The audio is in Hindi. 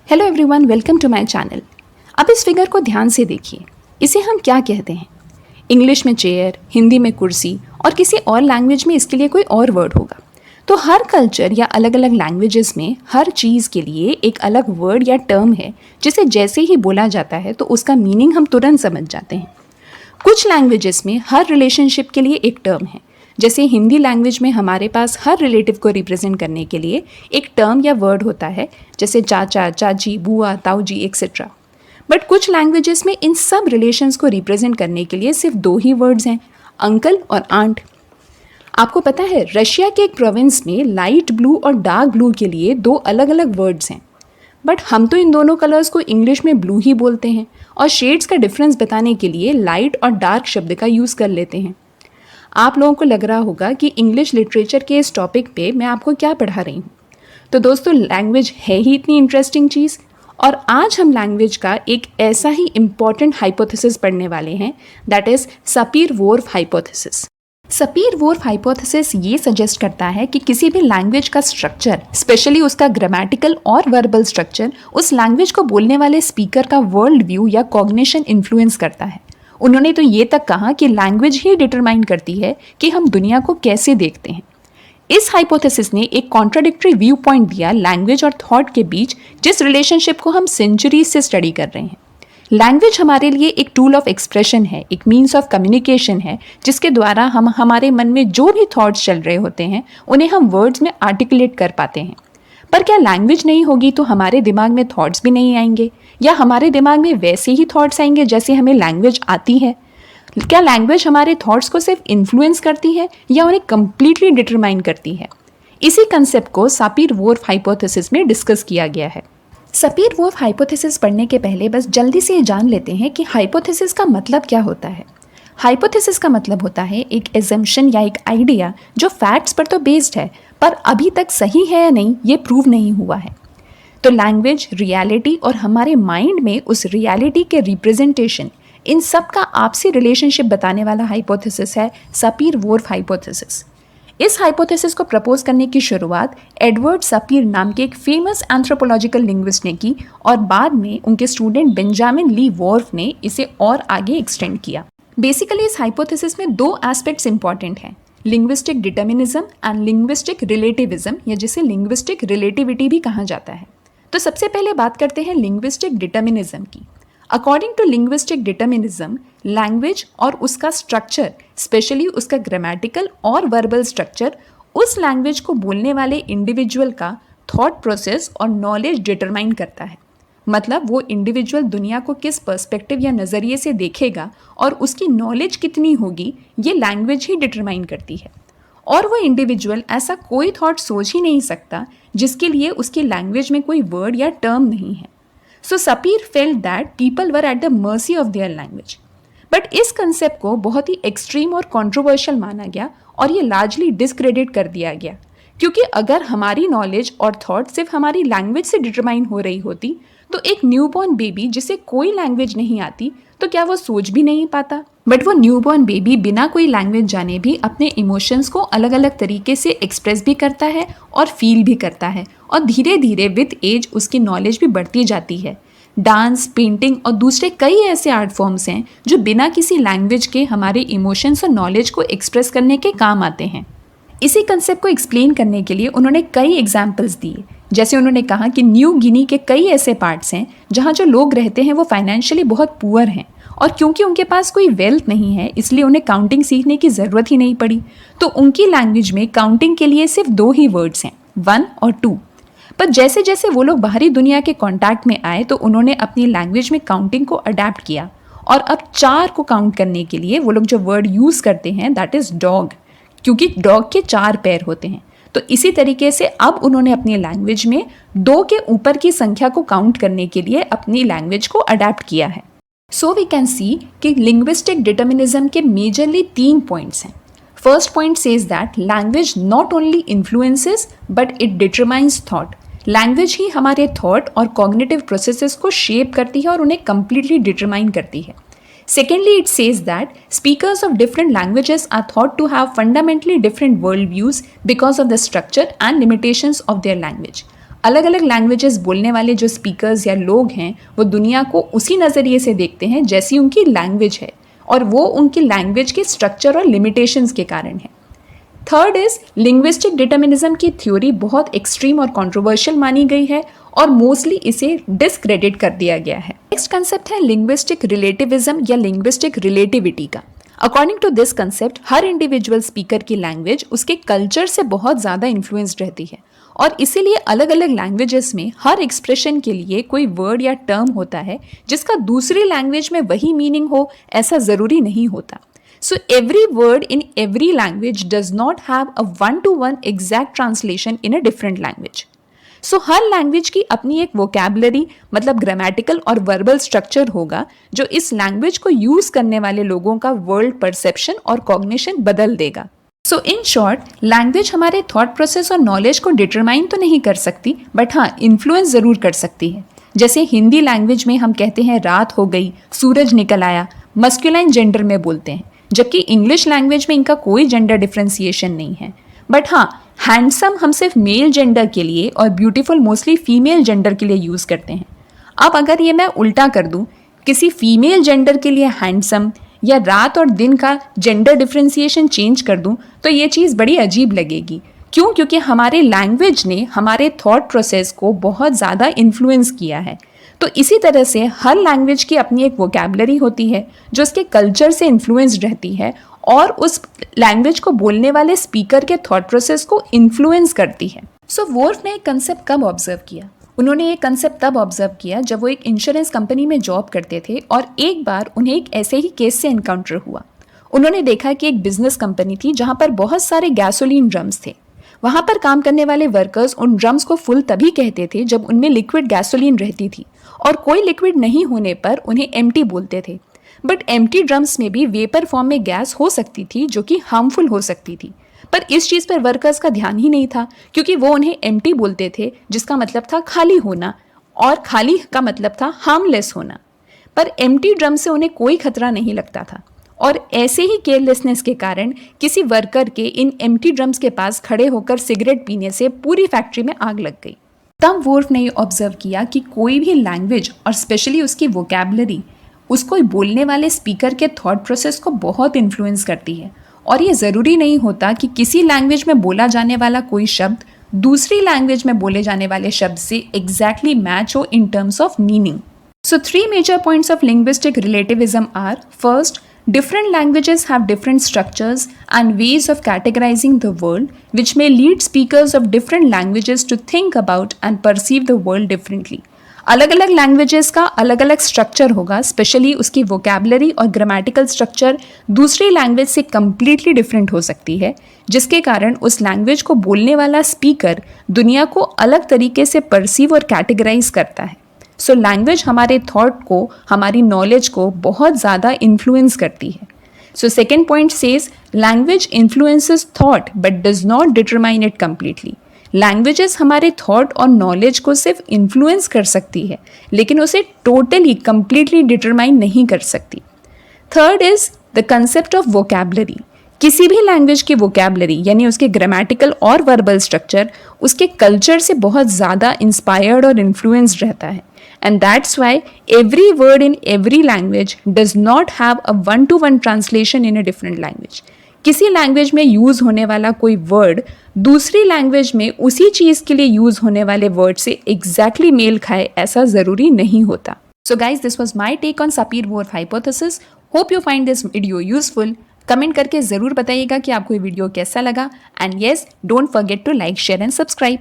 Hello everyone, welcome to my channel. अब इस फिगर को ध्यान से देखिए। इसे हम क्या कहते हैं? इंग्लिश में चेयर, हिंदी में कुर्सी और किसी और लैंग्वेज में इसके लिए कोई और वर्ड होगा। तो हर कल्चर या अलग अलग लैंग्वेजेस में हर चीज़ के लिए एक अलग वर्ड या टर्म है जिसे जैसे ही बोला जाता है तो उसका मीनिंग हम तुरंत समझ जाते हैं। कुछ लैंग्वेजेस में हर रिलेशनशिप के लिए एक टर्म है। जैसे हिंदी लैंग्वेज में हमारे पास हर रिलेटिव को रिप्रेजेंट करने के लिए एक टर्म या वर्ड होता है, जैसे चाचा, चाची, बुआ, ताऊजी एक्सेट्रा। बट कुछ लैंग्वेजेस में इन सब रिलेशंस को रिप्रेजेंट करने के लिए सिर्फ दो ही वर्ड्स हैं, अंकल और आंट। आपको पता है रशिया के एक प्रोविंस में लाइट ब्लू और डार्क ब्लू के लिए दो अलग अलग वर्ड्स हैं। बट हम तो इन दोनों कलर्स को इंग्लिश में ब्लू ही बोलते हैं और शेड्स का डिफरेंस बताने के लिए लाइट और डार्क शब्द का यूज़ कर लेते हैं। आप लोगों को लग रहा होगा कि इंग्लिश लिटरेचर के इस टॉपिक पे मैं आपको क्या पढ़ा रही हूँ। तो दोस्तों, लैंग्वेज है ही इतनी इंटरेस्टिंग चीज़, और आज हम लैंग्वेज का एक ऐसा ही इम्पॉर्टेंट हाइपोथेसिस पढ़ने वाले हैं, दैट इज़ सपीर-वोर्फ हाइपोथेसिस। सपीर-वोर्फ हाइपोथेसिस ये सजेस्ट करता है कि किसी भी लैंग्वेज का स्ट्रक्चर, स्पेशली उसका ग्रामेटिकल और वर्बल स्ट्रक्चर, उस लैंग्वेज को बोलने वाले स्पीकर का वर्ल्ड व्यू या कॉग्निशन इन्फ्लुएंस करता है। उन्होंने तो ये तक कहा कि लैंग्वेज ही डिटरमाइन करती है कि हम दुनिया को कैसे देखते हैं। इस हाइपोथेसिस ने एक कॉन्ट्राडिक्टरी व्यू पॉइंट दिया लैंग्वेज और थॉट के बीच, जिस रिलेशनशिप को हम सेंचुरीज से स्टडी कर रहे हैं। लैंग्वेज हमारे लिए एक टूल ऑफ एक्सप्रेशन है, एक मीन्स ऑफ कम्युनिकेशन है, जिसके द्वारा हम हमारे मन में जो भी थॉट्स चल रहे होते हैं उन्हें हम वर्ड्स में आर्टिकुलेट कर पाते हैं। पर क्या लैंग्वेज नहीं होगी तो हमारे दिमाग में थॉट्स भी नहीं आएंगे, या हमारे दिमाग में वैसे ही थॉट्स आएंगे जैसे हमें लैंग्वेज आती है? क्या लैंग्वेज हमारे थॉट्स को सिर्फ इन्फ्लुएंस करती है या उन्हें कंप्लीटली डिटरमाइन करती है? इसी कंसेप्ट को सपीर-वोर्फ हाइपोथेसिस में डिस्कस किया गया है। सपीर-वोर्फ हाइपोथेसिस पढ़ने के पहले बस जल्दी से ये जान लेते हैं कि हाइपोथेसिस का मतलब क्या होता है। हाइपोथेसिस का मतलब होता है एक एजम्पशन या एक आइडिया जो फैक्ट्स पर तो बेस्ड है, पर अभी तक सही है या नहीं ये प्रूव नहीं हुआ है। तो लैंग्वेज, रियलिटी और हमारे माइंड में उस रियलिटी के रिप्रेजेंटेशन, इन सब का आपसी रिलेशनशिप बताने वाला हाइपोथेसिस है सपीर-वोर्फ हाइपोथेसिस। इस हाइपोथेसिस को प्रपोज करने की शुरुआत एडवर्ड सपीर नाम के एक फेमस एंथ्रोपोलॉजिकल लिंग्विस्ट ने की, और बाद में उनके स्टूडेंट बेंजामिन ली वॉर्फ ने इसे और आगे एक्सटेंड किया। बेसिकली इस हाइपोथेसिस में दो एस्पेक्ट्स इंपॉर्टेंट हैं, linguistic determinism and linguistic relativism, या जिसे लिंग्विस्टिक रिलेटिविटी भी कहा जाता है। तो सबसे पहले बात करते हैं लिंग्विस्टिक डिटर्मिनिज्म की। According to linguistic determinism, language और उसका स्ट्रक्चर, स्पेशली उसका ग्रामेटिकल और वर्बल स्ट्रक्चर, उस लैंग्वेज को बोलने वाले इंडिविजुअल का थॉट प्रोसेस और नॉलेज डिटरमाइन करता है। मतलब वो इंडिविजुअल दुनिया को किस पर्सपेक्टिव या नज़रिए से देखेगा और उसकी नॉलेज कितनी होगी, ये लैंग्वेज ही डिटरमाइन करती है। और वो इंडिविजुअल ऐसा कोई थॉट सोच ही नहीं सकता जिसके लिए उसकी लैंग्वेज में कोई वर्ड या टर्म नहीं है। So Sapir felt that people were at the mercy of their language. But इस कंसेप्ट को बहुत ही एक्सट्रीम और कंट्रोवर्शियल माना गया और ये लार्जली डिस्क्रेडिट कर दिया गया, क्योंकि अगर हमारी नॉलेज और थॉट सिर्फ हमारी लैंग्वेज से डिटरमाइन हो रही होती तो एक न्यूबॉर्न बेबी जिसे कोई लैंग्वेज नहीं आती, तो क्या वो सोच भी नहीं पाता? बट वो न्यूबॉर्न बेबी बिना कोई लैंग्वेज जाने भी अपने इमोशंस को अलग अलग तरीके से एक्सप्रेस भी करता है और फील भी करता है, और धीरे धीरे विद एज उसकी नॉलेज भी बढ़ती जाती है। डांस, पेंटिंग और दूसरे कई ऐसे आर्ट फॉर्म्स हैं जो बिना किसी लैंग्वेज के हमारे इमोशंस और नॉलेज को एक्सप्रेस करने के काम आते हैं। इसी कंसेप्ट को एक्सप्लेन करने के लिए उन्होंने कई एग्जाम्पल्स दिए। जैसे उन्होंने कहा कि न्यू गिनी के कई ऐसे पार्ट्स हैं जहाँ जो लोग रहते हैं वो फाइनेंशियली बहुत पुअर हैं, और क्योंकि उनके पास कोई वेल्थ नहीं है इसलिए उन्हें काउंटिंग सीखने की ज़रूरत ही नहीं पड़ी। तो उनकी लैंग्वेज में काउंटिंग के लिए सिर्फ दो ही वर्ड्स हैं, 1 और 2। पर जैसे जैसे वो लोग बाहरी दुनिया के कांटेक्ट में आए तो उन्होंने अपनी लैंग्वेज में काउंटिंग को अडेप्ट किया, और अब 4 को काउंट करने के लिए वो लोग जो वर्ड यूज़ करते हैं दैट इज़ डॉग, क्योंकि डॉग के 4 पैर होते हैं। तो इसी तरीके से अब उन्होंने अपनी लैंग्वेज में 2 के ऊपर की संख्या को काउंट करने के लिए अपनी लैंग्वेज को अडेप्ट किया है। सो वी कैन सी कि लिंग्विस्टिक डिटर्मिनिज्म के मेजरली 3 पॉइंट्स हैं। First point says that language not only influences but it determines thought. Language ही हमारे थॉट और कॉग्निटिव प्रोसेसेस को शेप करती है और उन्हें कंप्लीटली डिटरमाइन करती है। Secondly, it says that speakers of different languages are thought to have fundamentally different worldviews because of the structure and limitations of their language. अलग अलग लैंग्वेजेस बोलने वाले जो स्पीकर्स या लोग हैं वो दुनिया को उसी नज़रिए से देखते हैं जैसी उनकी लैंग्वेज है, और वो उनकी लैंग्वेज के स्ट्रक्चर और लिमिटेशंस के कारण है। थर्ड इज लिंग्विस्टिक डिटर्मिनिज्म की थ्योरी बहुत एक्सट्रीम और कंट्रोवर्शियल मानी गई है और मोस्टली इसे डिस्क्रेडिट कर दिया गया है। नेक्स्ट कंसेप्ट है लिंग्विस्टिक रिलेटिविज्म या लिंग्विस्टिक रिलेटिविटी का। अकॉर्डिंग टू दिस कंसेप्ट हर इंडिविजुअल स्पीकर की लैंग्वेज उसके कल्चर से बहुत ज़्यादा इन्फ्लुएंस्ड रहती है, और इसीलिए अलग अलग लैंग्वेजेस में हर एक्सप्रेशन के लिए कोई वर्ड या टर्म होता है जिसका दूसरी लैंग्वेज में वही मीनिंग हो, ऐसा ज़रूरी नहीं होता। So every word in every language does not have a one-to-one exact translation in a different language. So her language की अपनी एक वोकैबुलरी मतलब ग्रामेटिकल और वर्बल स्ट्रक्चर होगा जो इस लैंग्वेज को यूज करने वाले लोगों का वर्ल्ड परसेप्शन और कॉग्निशन बदल देगा। सो इन शॉर्ट, लैंग्वेज हमारे थॉट प्रोसेस और नॉलेज को डिटरमाइन तो नहीं कर सकती, बट हाँ इन्फ्लुएंस ज़रूर कर सकती है। जैसे हिंदी लैंग्वेज में हम कहते हैं रात हो गई, सूरज निकल आया, मस्कुलाइन जेंडर में बोलते हैं, जबकि इंग्लिश लैंग्वेज में इनका कोई जेंडर डिफ्रेंसिएशन नहीं है। बट हाँ, हैंडसम हम सिर्फ मेल जेंडर के लिए और ब्यूटीफुल मोस्टली फीमेल जेंडर के लिए यूज़ करते हैं। अब अगर ये मैं उल्टा कर दूँ, किसी फीमेल जेंडर के लिए हैंडसम या रात और दिन का जेंडर डिफ्रेंसिएशन चेंज कर दूँ तो ये चीज़ बड़ी अजीब लगेगी। क्यों? क्योंकि हमारे लैंग्वेज ने हमारे थॉट प्रोसेस को बहुत ज़्यादा इन्फ्लुएंस किया है। तो इसी तरह से हर लैंग्वेज की अपनी एक वोकैबुलरी होती है जो उसके कल्चर से इन्फ्लुएंस्ड रहती है और उस लैंग्वेज को बोलने वाले स्पीकर के थॉट प्रोसेस को इन्फ्लुएंस करती है। सो वोल्फ ने एक कंसेप्ट कब ऑब्जर्व किया? उन्होंने ये कंसेप्ट तब ऑब्जर्व किया जब वो एक इंश्योरेंस कंपनी में जॉब करते थे और एक बार उन्हें एक ऐसे ही केस से एनकाउंटर हुआ। उन्होंने देखा कि एक बिजनेस कंपनी थी जहाँ पर बहुत सारे गैसोलीन ड्रम्स थे। वहाँ पर काम करने वाले वर्कर्स उन ड्रम्स को फुल तभी कहते थे जब उनमें लिक्विड गैसोलीन रहती थी, और कोई लिक्विड नहीं होने पर उन्हें एम्प्टी बोलते थे। बट एम्प्टी ड्रम्स में भी वेपर फॉर्म में गैस हो सकती थी जो कि हार्मफुल हो सकती थी, पर इस चीज़ पर वर्कर्स का ध्यान ही नहीं था क्योंकि वो उन्हें एम्प्टी बोलते थे जिसका मतलब था खाली होना, और खाली का मतलब था हार्मलेस होना। पर एम्प्टी ड्रम से उन्हें कोई खतरा नहीं लगता था, और ऐसे ही केयरलेसनेस के कारण किसी वर्कर के इन एम्प्टी ड्रम्स के पास खड़े होकर सिगरेट पीने से पूरी फैक्ट्री में आग लग गई। तब वोल्फ ने ऑब्जर्व किया कि कोई भी लैंग्वेज और स्पेशली उसकी वोकैबुलरी उसको बोलने वाले स्पीकर के थॉट प्रोसेस को बहुत इन्फ्लुएंस करती है, और ये ज़रूरी नहीं होता कि किसी लैंग्वेज में बोला जाने वाला कोई शब्द दूसरी लैंग्वेज में बोले जाने वाले शब्द से एग्जैक्टली मैच हो in terms of meaning. So 3 major points of linguistic relativism are: first, different languages have different structures and ways of categorizing the world, which may lead speakers of different languages to think about and perceive the world differently. अलग अलग लैंग्वेजेस का अलग अलग स्ट्रक्चर होगा, स्पेशली उसकी वोकैबुलरी और ग्रामेटिकल स्ट्रक्चर दूसरी लैंग्वेज से कम्प्लीटली डिफरेंट हो सकती है, जिसके कारण उस लैंग्वेज को बोलने वाला स्पीकर दुनिया को अलग तरीके से परसीव और कैटेगराइज करता है। सो लैंग्वेज हमारे थॉट को, हमारी नॉलेज को बहुत ज़्यादा इन्फ्लुएंस करती है। So second point says language influences thought but does not determine it completely. Languages हमारे थॉट और नॉलेज को सिर्फ इन्फ्लुएंस कर सकती है, लेकिन उसे टोटली कम्प्लीटली डिटरमाइन नहीं कर सकती। Third is the concept of vocabulary. किसी भी लैंग्वेज की वोकैबुलरी यानी उसके ग्रामेटिकल और वर्बल स्ट्रक्चर उसके कल्चर से बहुत ज़्यादा इंस्पायर्ड और इन्फ्लुएंस्ड रहता है, and that's why every word in every language does not have a one-to-one translation in a different language. किसी लैंग्वेज में यूज़ होने वाला कोई वर्ड दूसरी लैंग्वेज में उसी चीज़ के लिए यूज़ होने वाले वर्ड से एग्जैक्टली मेल खाए, ऐसा ज़रूरी नहीं होता। So guys, this was my take on Sapir Whorf hypothesis. Hope you find this video useful. Comment करके ज़रूर बताइएगा कि आपको ये वीडियो कैसा लगा, and yes, don't forget to like, share and subscribe.